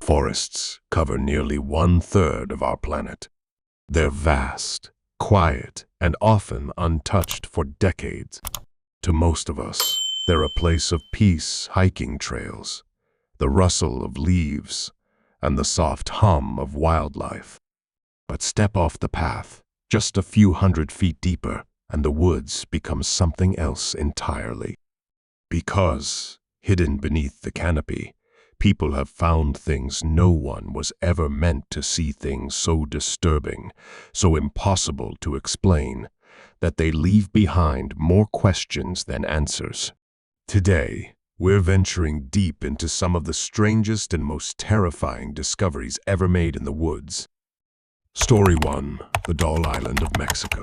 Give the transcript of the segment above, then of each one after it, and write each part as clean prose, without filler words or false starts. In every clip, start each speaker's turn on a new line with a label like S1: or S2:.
S1: Forests cover nearly 1/3 of our planet. They're vast, quiet, and often untouched for decades. To most of us, they're a place of peace, hiking trails, the rustle of leaves, and the soft hum of wildlife. But step off the path, just a few hundred feet deeper, and the woods become something else entirely. Because, hidden beneath the canopy, people have found things no one was ever meant to see, things so disturbing, so impossible to explain, that they leave behind more questions than answers. Today, we're venturing deep into some of the strangest and most terrifying discoveries ever made in the woods. Story 1. The Doll Island of Mexico.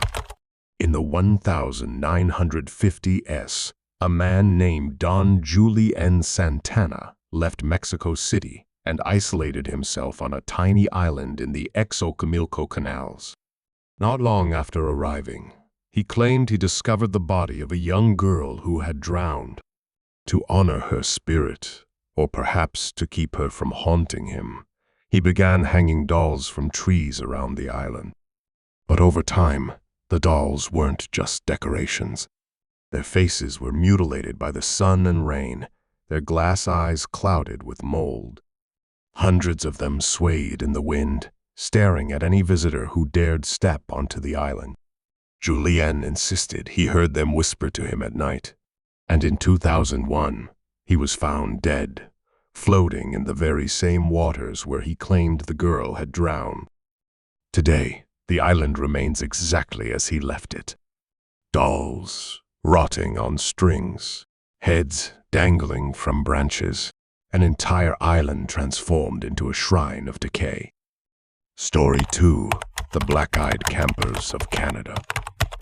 S1: In the 1950s, a man named Don Julian Santana left Mexico City and isolated himself on a tiny island in the Xochimilco canals. Not long after arriving, he claimed he discovered the body of a young girl who had drowned. To honor her spirit, or perhaps to keep her from haunting him, he began hanging dolls from trees around the island. But over time, the dolls weren't just decorations. Their faces were mutilated by the sun and rain, their glass eyes clouded with mold. Hundreds of them swayed in the wind, staring at any visitor who dared step onto the island. Julien insisted he heard them whisper to him at night. And in 2001, he was found dead, floating in the very same waters where he claimed the girl had drowned. Today, the island remains exactly as he left it. Dolls, rotting on strings, heads dangling from branches, an entire island transformed into a shrine of decay. Story 2. The Black-Eyed Campers of Canada.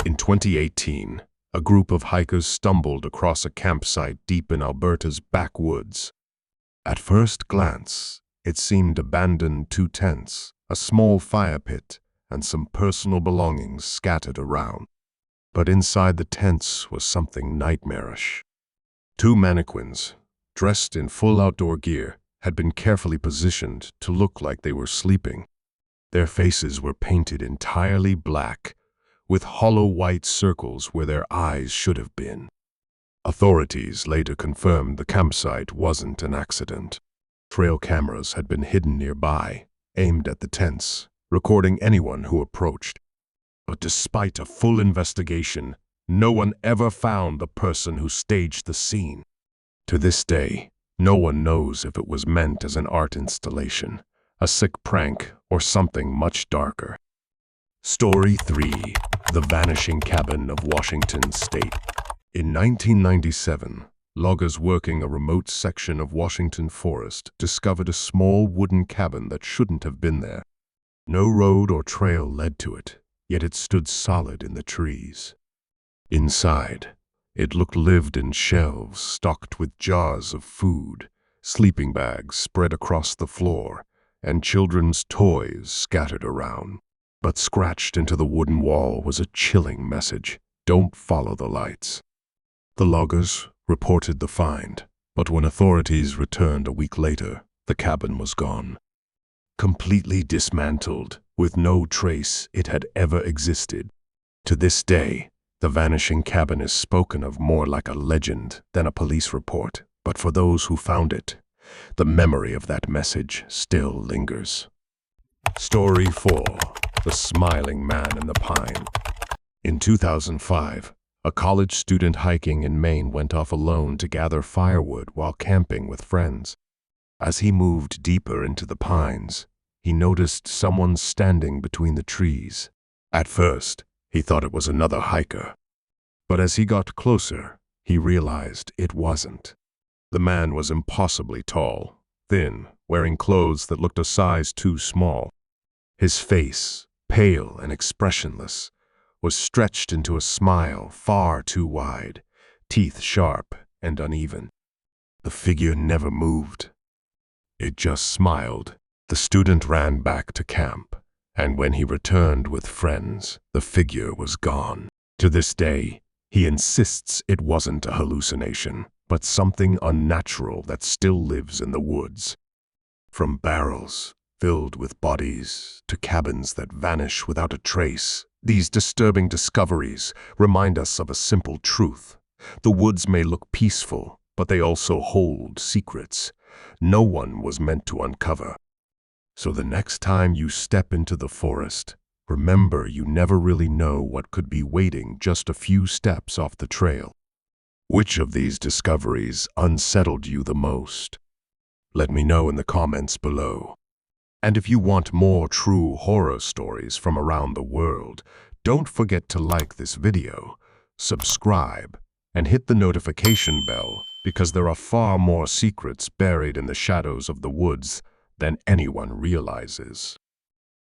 S1: In 2018, a group of hikers stumbled across a campsite deep in Alberta's backwoods. At first glance, it seemed abandoned: 2 tents, a small fire pit, and some personal belongings scattered around. But inside the tents was something nightmarish. 2 mannequins, dressed in full outdoor gear, had been carefully positioned to look like they were sleeping. Their faces were painted entirely black, with hollow white circles where their eyes should have been. Authorities later confirmed the campsite wasn't an accident. Trail cameras had been hidden nearby, aimed at the tents, recording anyone who approached. But despite a full investigation, no one ever found the person who staged the scene. To this day, no one knows if it was meant as an art installation, a sick prank, or something much darker. Story 3. The Vanishing Cabin of Washington State. In 1997, loggers working a remote section of Washington forest discovered a small wooden cabin that shouldn't have been there. No road or trail led to it, yet it stood solid in the trees. Inside, it looked lived in: shelves stocked with jars of food, sleeping bags spread across the floor, and children's toys scattered around. But scratched into the wooden wall was a chilling message: don't follow the lights. The loggers reported the find, but when authorities returned a week later, the cabin was gone. Completely dismantled, with no trace it had ever existed. To this day, the Vanishing Cabin is spoken of more like a legend than a police report, but for those who found it, the memory of that message still lingers. Story 4. The Smiling Man in the Pine. In 2005, a college student hiking in Maine went off alone to gather firewood while camping with friends. As he moved deeper into the pines, he noticed someone standing between the trees. At first, he thought it was another hiker. But as he got closer, he realized it wasn't. The man was impossibly tall, thin, wearing clothes that looked a size too small. His face, pale and expressionless, was stretched into a smile far too wide, teeth sharp and uneven. The figure never moved. It just smiled. The student ran back to camp, and when he returned with friends, the figure was gone. To this day, he insists it wasn't a hallucination, but something unnatural that still lives in the woods. From barrels filled with bodies to cabins that vanish without a trace, these disturbing discoveries remind us of a simple truth. The woods may look peaceful, but they also hold secrets no one was meant to uncover. So the next time you step into the forest, remember you never really know what could be waiting just a few steps off the trail. Which of these discoveries unsettled you the most? Let me know in the comments below. And if you want more true horror stories from around the world, don't forget to like this video, subscribe, and hit the notification bell because there are far more secrets buried in the shadows of the woods than anyone realizes.